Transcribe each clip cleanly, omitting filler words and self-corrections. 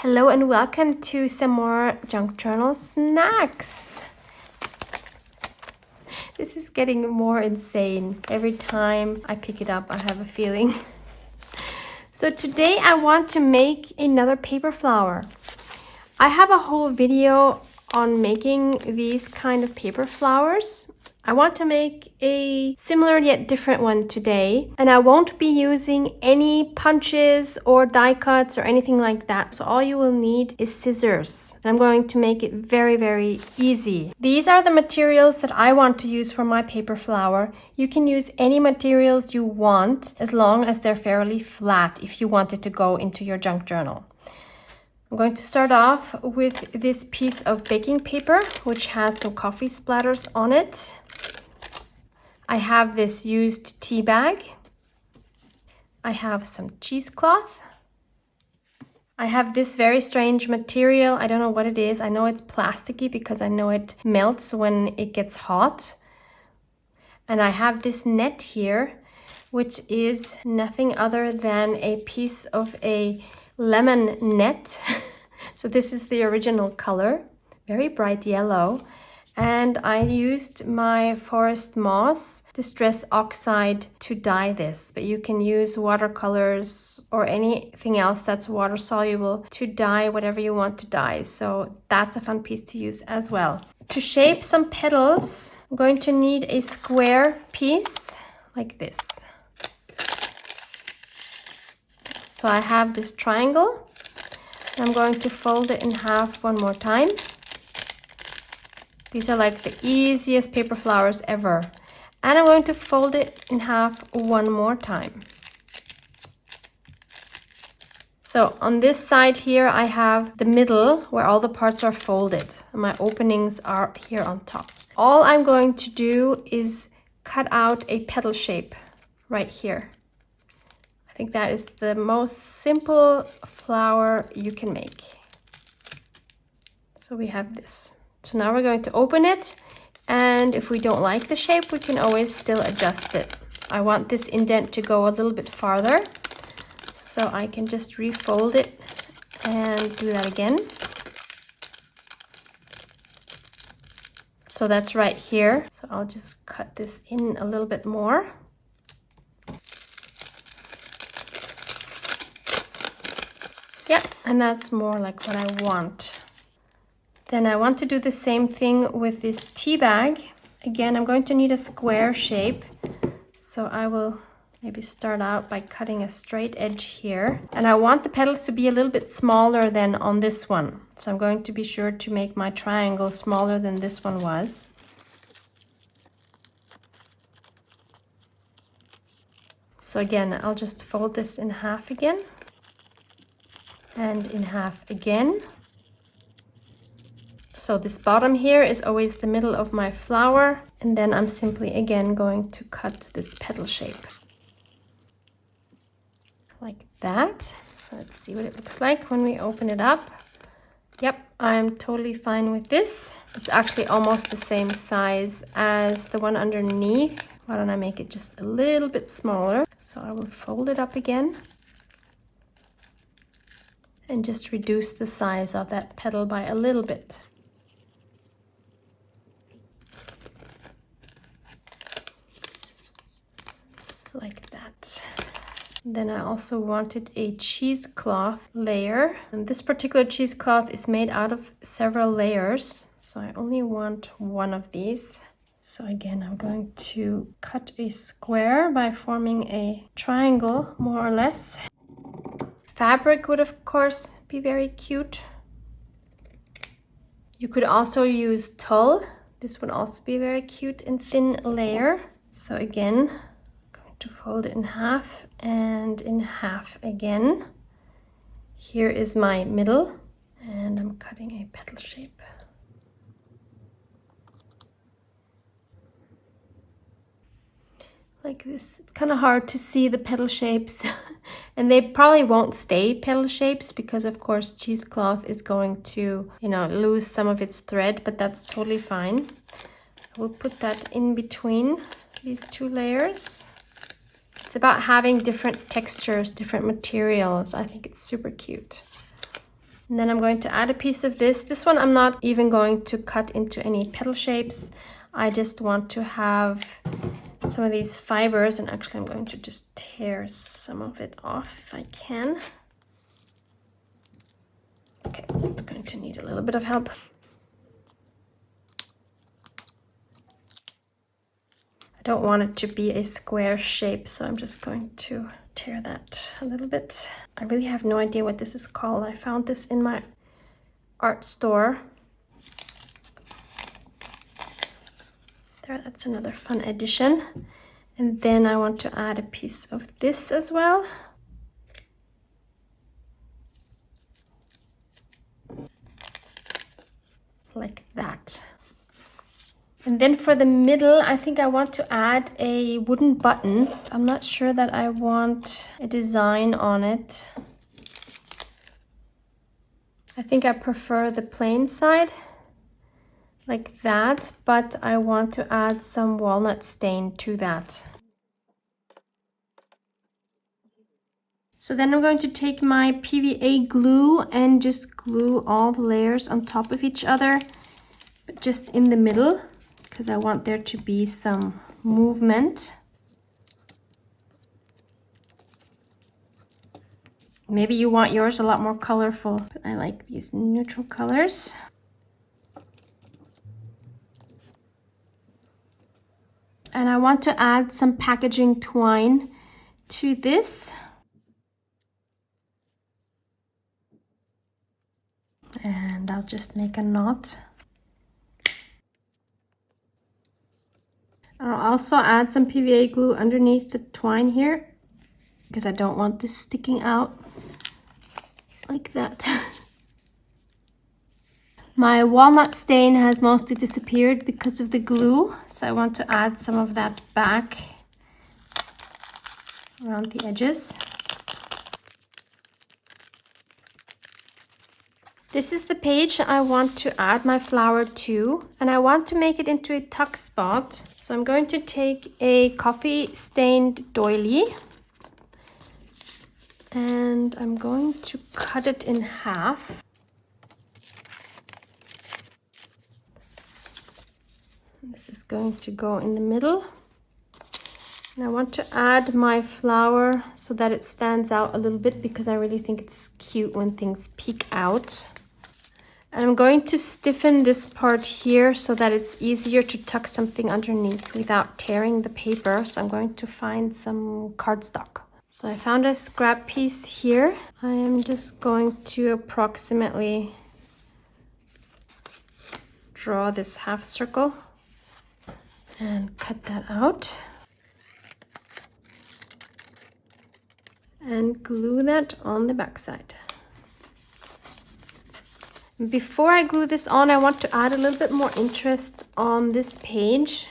Hello and welcome to some more junk journal snacks. This is getting more insane. Every time I pick it up, I have a feeling. So today I want to make another paper flower. I have a whole video on making these kind of paper flowers. I want to make a similar yet different one today, and I won't be using any punches or die cuts or anything like that. So all you will need is scissors, and I'm going to make it very easy. These are the materials that I want to use for my paper flower. You can use any materials you want as long as they're fairly flat if you want it to go into your junk journal. I'm going to start off with this piece of baking paper, which has some coffee splatters on it. I have this used tea bag. I have some cheesecloth. I have this very strange material. I don't know what it is. I know it's plasticky because I know it melts when it gets hot. And I have this net here, which is nothing other than a piece of a lemon net. So this is the original color, very bright yellow. And I used my forest moss distress oxide to dye this, but you can use watercolors or anything else that's water soluble to dye whatever you want to dye. So that's a fun piece to use as well. To shape some petals, I'm going to need a square piece like this. So I have this triangle. I'm going to fold it in half one more time. These are like the easiest paper flowers ever. And I'm going to fold it in half one more time. So on this side here, I have the middle where all the parts are folded. And my openings are here on top. All I'm going to do is cut out a petal shape right here. I think that is the most simple flower you can make. So we have this. So now we're going to open it, and if we don't like the shape, we can always still adjust it. I want this indent to go a little bit farther, so I can just refold it and do that again. So that's right here. So I'll just cut this in a little bit more. Yeah, and that's more like what I want. Then I want to do the same thing with this tea bag. Again, I'm going to need a square shape. So I will maybe start out by cutting a straight edge here. And I want the petals to be a little bit smaller than on this one. So I'm going to be sure to make my triangle smaller than this one was. So again, I'll just fold this in half again. And in half again. So this bottom here is always the middle of my flower, and then I'm simply again going to cut this petal shape. Like that. So let's see what it looks like when we open it up. Yep, I'm totally fine with this. It's actually almost the same size as the one underneath. Why don't I make it just a little bit smaller? So I will fold it up again. And just reduce the size of that petal by a little bit. Like that. Then I also wanted a cheesecloth layer. And this particular cheesecloth is made out of several layers. So I only want one of these. So again, I'm going to cut a square by forming a triangle, more or less. Fabric would of course be very cute. You could also use tulle. This would also be a very cute and thin layer. So again, I'm going to fold it in half and in half again. Here is my middle, and I'm cutting a petal shape. Like this. It's kind of hard to see the petal shapes and they probably won't stay petal shapes because of course cheesecloth is going to, lose some of its thread, but that's totally fine. I will put that in between these two layers. It's about having different textures, different materials. I think it's super cute. And then I'm going to add a piece of this. This one I'm not even going to cut into any petal shapes. I just want to have some of these fibers, and actually I'm going to just tear some of it off if I can. Okay, it's going to need a little bit of help. I don't want it to be a square shape, so I'm just going to tear that a little bit. I really have no idea what this is called. I found this in my art store. There, that's another fun addition. And then I want to add a piece of this as well. Like that. And then for the middle, I think I want to add a wooden button. I'm not sure that I want a design on it. I think I prefer the plain side, like that, but I want to add some walnut stain to that. So then I'm going to take my PVA glue and just glue all the layers on top of each other, but just in the middle, because I want there to be some movement. Maybe you want yours a lot more colorful, but I like these neutral colors. And I want to add some packaging twine to this. And I'll just make a knot. I'll also add some PVA glue underneath the twine here, because I don't want this sticking out like that. My walnut stain has mostly disappeared because of the glue, so I want to add some of that back around the edges. This is the page I want to add my flower to, and I want to make it into a tuck spot. So I'm going to take a coffee stained doily and I'm going to cut it in half. This is going to go in the middle. And I want to add my flower so that it stands out a little bit, because I really think it's cute when things peek out. And I'm going to stiffen this part here so that it's easier to tuck something underneath without tearing the paper. So I'm going to find some cardstock. So I found a scrap piece here. I am just going to approximately draw this half circle and cut that out. And glue that on the back side. Before I glue this on, I want to add a little bit more interest on this page.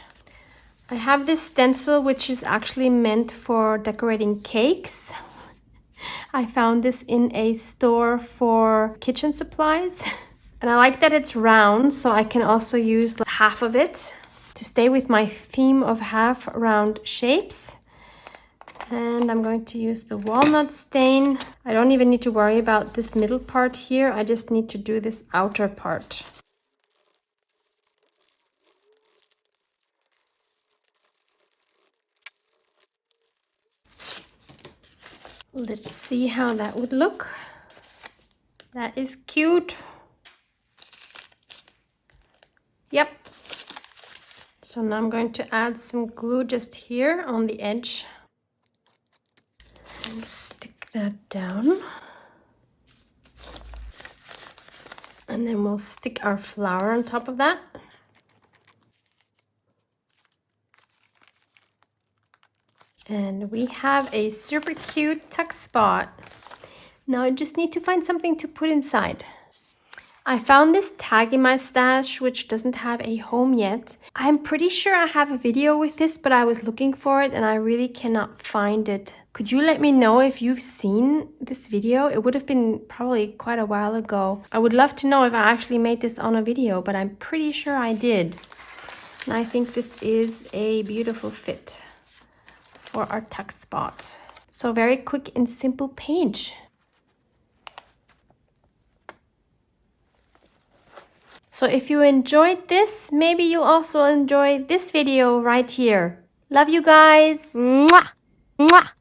I have this stencil which is actually meant for decorating cakes. I found this in a store for kitchen supplies. And I like that it's round, so I can also use half of it to stay with my theme of half round shapes. And I'm going to use the walnut stain. I don't even need to worry about this middle part here. I just need to do this outer part. Let's see how that would look. That is cute. Yep. So now I'm going to add some glue just here on the edge. And stick that down. And then we'll stick our flower on top of that. And we have a super cute tuck spot. Now I just need to find something to put inside. I found this tag in my stash which doesn't have a home yet. I'm pretty sure I have a video with this, but I was looking for it and I really cannot find it. Could you let me know if you've seen this video? It would have been probably quite a while ago. I would love to know if I actually made this on a video, but I'm pretty sure I did. And I think this is a beautiful fit for our tuck spot. So very quick and simple page. So if you enjoyed this, maybe you'll also enjoy this video right here. Love you guys. Mwah! Mwah!